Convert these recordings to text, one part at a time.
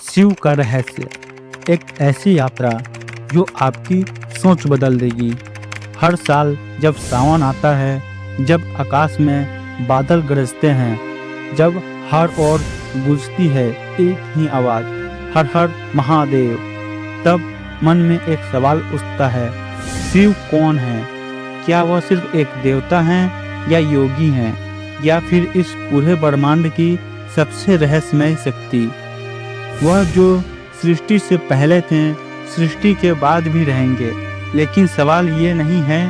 शिव का रहस्य, एक ऐसी यात्रा जो आपकी सोच बदल देगी। हर साल जब सावन आता है, जब आकाश में बादल गरजते हैं, जब हर ओर गूंजती है एक ही आवाज़, हर हर महादेव, तब मन में एक सवाल उठता है, शिव कौन है? क्या वह सिर्फ एक देवता हैं या योगी हैं, या फिर इस पूरे ब्रह्मांड की सबसे रहस्यमय शक्ति? वह जो सृष्टि से पहले थे, सृष्टि के बाद भी रहेंगे। लेकिन सवाल ये नहीं है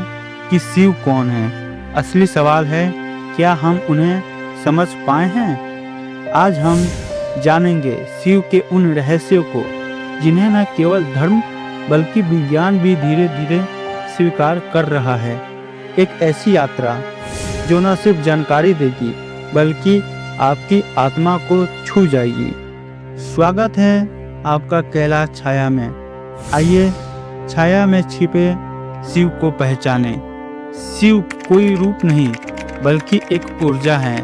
कि शिव कौन है, असली सवाल है क्या हम उन्हें समझ पाए हैं? आज हम जानेंगे शिव के उन रहस्यों को जिन्हें न केवल धर्म बल्कि विज्ञान भी धीरे धीरे स्वीकार कर रहा है। एक ऐसी यात्रा जो न सिर्फ जानकारी देगी बल्कि आपकी आत्मा को छू जाएगी। स्वागत है आपका कैलाश छाया में। आइए छाया में छिपे शिव को पहचाने। शिव कोई रूप नहीं बल्कि एक ऊर्जा है।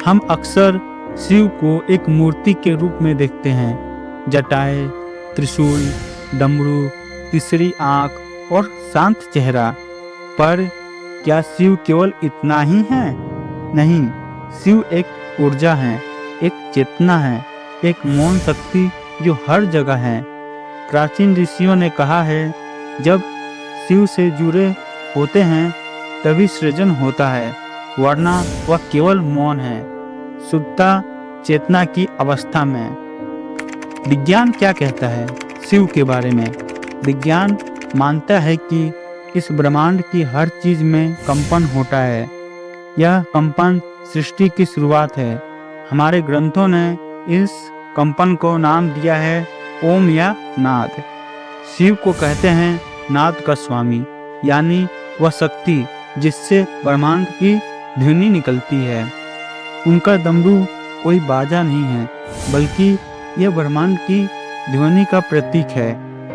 हम अक्सर शिव को एक मूर्ति के रूप में देखते हैं, जटाएं, त्रिशूल, डमरू, तीसरी आंख और शांत चेहरा। पर क्या शिव केवल इतना ही है? नहीं, शिव एक ऊर्जा है, एक चेतना है, एक मौन शक्ति जो हर जगह है। प्राचीन ऋषियों ने कहा है, जब शिव से जुड़े होते हैं तभी सृजन होता है, वरना वह केवल मौन है, शुद्धता चेतना की अवस्था में। विज्ञान क्या कहता है शिव के बारे में? विज्ञान मानता है कि इस ब्रह्मांड की हर चीज में कंपन होता है। यह कंपन सृष्टि की शुरुआत है। हमारे ग्रंथों ने इस कंपन को नाम दिया है ओम या नाद। शिव को कहते हैं नाद का स्वामी, यानी वह शक्ति जिससे ब्रह्मांड की ध्वनि निकलती है। उनका डमरू कोई बाजा नहीं है, बल्कि यह ब्रह्मांड की ध्वनि का प्रतीक है।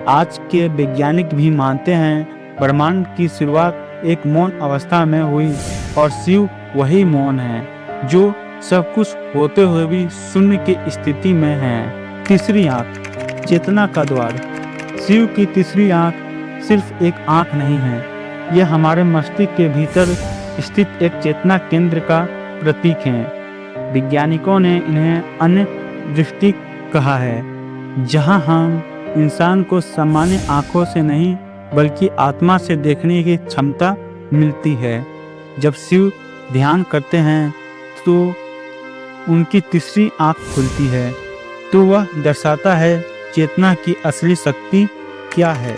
आज के वैज्ञानिक भी मानते हैं ब्रह्मांड की शुरुआत एक मौन अवस्था में हुई और शिव वही मौन है जो सब कुछ होते हुए भी शून्य की स्थिति में है। तीसरी आंख, चेतना का द्वार। शिव की तीसरी आंख सिर्फ एक आंख नहीं है, यह हमारे मस्तिष्क के भीतर स्थित एक चेतना केंद्र का प्रतीक है। वैज्ञानिकों ने इन्हें अन्य दृष्टि कहा है, जहां हम इंसान को सामान्य आंखों से नहीं बल्कि आत्मा से देखने की क्षमता मिलती है। जब शिव ध्यान करते हैं तो उनकी तीसरी आंख खुलती है, तो वह दर्शाता है चेतना की असली शक्ति क्या है।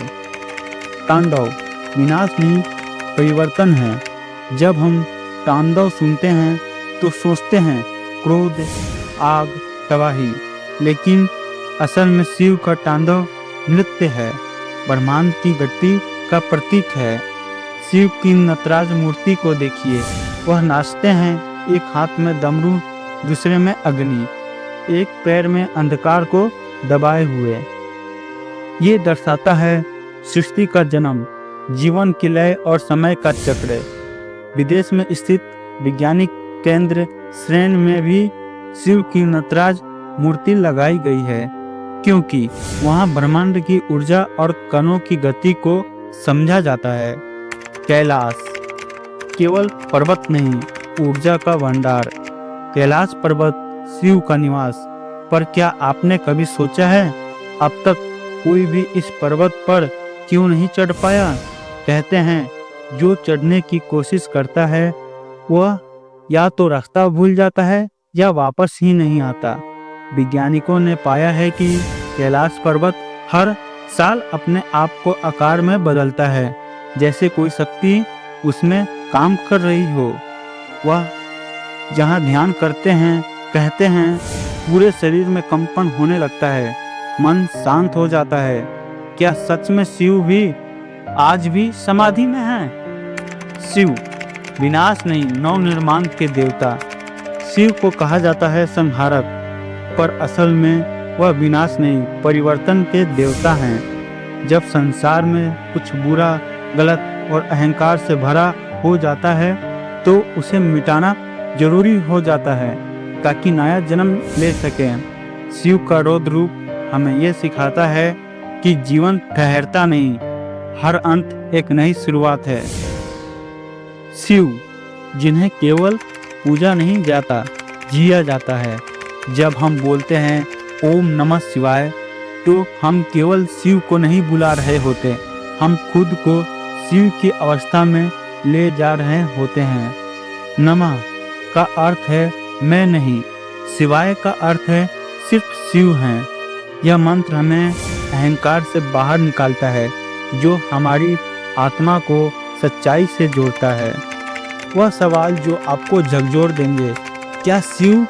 तांडव विनाश नहीं, परिवर्तन है। जब हम तांडव सुनते हैं तो सोचते हैं क्रोध, आग, तबाही, लेकिन असल में शिव का तांडव नृत्य है, ब्रह्मांड की गति का प्रतीक है। शिव की नटराज मूर्ति को देखिए, वह नाचते हैं, एक हाथ में डमरू, दूसरे में अग्नि, एक पैर में अंधकार को दबाए हुए। ये दर्शाता है सृष्टि का जन्म, जीवन की लय और समय का चक्र। विदेश में स्थित वैज्ञानिक केंद्र श्रेन में भी शिव की नटराज मूर्ति लगाई गई है, क्योंकि वहां ब्रह्मांड की ऊर्जा और कणों की गति को समझा जाता है। कैलाश केवल पर्वत नहीं, ऊर्जा का भंडार। कैलाश पर्वत शिव का निवास। पर क्या आपने कभी सोचा है अब तक कोई भी इस पर्वत पर क्यों नहीं चढ़ पाया? कहते हैं जो चढ़ने की कोशिश करता है वह या तो रास्ता भूल जाता है या वापस ही नहीं आता। वैज्ञानिकों ने पाया है कि कैलाश पर्वत हर साल अपने आप को आकार में बदलता है, जैसे कोई शक्ति उसमें काम कर रही हो। वह जहाँ ध्यान करते हैं, कहते हैं पूरे शरीर में कंपन होने लगता है, मन शांत हो जाता है। क्या सच में शिव भी आज भी समाधि में है? शिव विनाश नहीं, नव निर्माण के देवता। शिव को कहा जाता है संहारक, पर असल में वह विनाश नहीं, परिवर्तन के देवता हैं। जब संसार में कुछ बुरा, गलत और अहंकार से भरा हो जाता है तो उसे मिटाना जरूरी हो जाता है ताकि नया जन्म ले सके। शिव का रौद्र रूप हमें यह सिखाता है कि जीवन ठहरता नहीं, हर अंत एक नई शुरुआत है। शिव, जिन्हें केवल पूजा नहीं जाता, जिया जाता है। जब हम बोलते हैं ओम नमः शिवाय, तो हम केवल शिव को नहीं बुला रहे होते, हम खुद को शिव की अवस्था में ले जा रहे होते हैं। नमः का अर्थ है मैं नहीं, शिवाय का अर्थ है सिर्फ शिव हैं। यह मंत्र हमें अहंकार से बाहर निकालता है, जो हमारी आत्मा को सच्चाई से जोड़ता है। वह सवाल जो आपको झकझोर देंगे, क्या शिव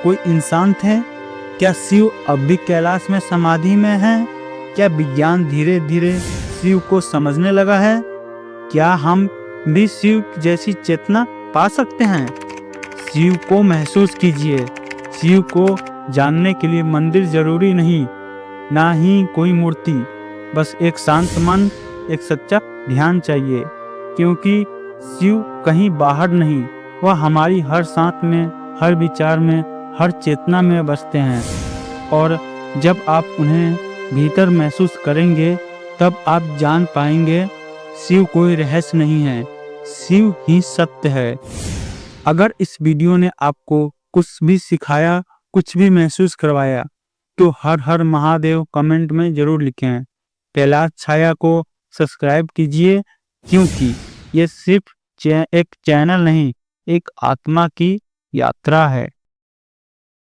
कोई इंसान थे? क्या शिव अब भी कैलाश में समाधि में है? क्या विज्ञान धीरे धीरे शिव को समझने लगा है? क्या हम भी शिव जैसी चेतना पा सकते हैं? शिव को महसूस कीजिए। शिव को जानने के लिए मंदिर जरूरी नहीं, ना ही कोई मूर्ति, बस एक शांत मन, एक सच्चा ध्यान चाहिए। क्योंकि शिव कहीं बाहर नहीं, वह हमारी हर सांस में, हर विचार में, हर चेतना में बसते हैं। और जब आप उन्हें भीतर महसूस करेंगे, तब आप जान पाएंगे शिव कोई रहस्य नहीं है, शिव ही सत्य है। अगर इस वीडियो ने आपको कुछ भी सिखाया, कुछ भी महसूस करवाया, तो हर हर महादेव कमेंट में जरूर लिखें। कैलाश छाया को सब्सक्राइब कीजिए, क्योंकि ये सिर्फ एक चैनल नहीं, एक आत्मा की यात्रा है।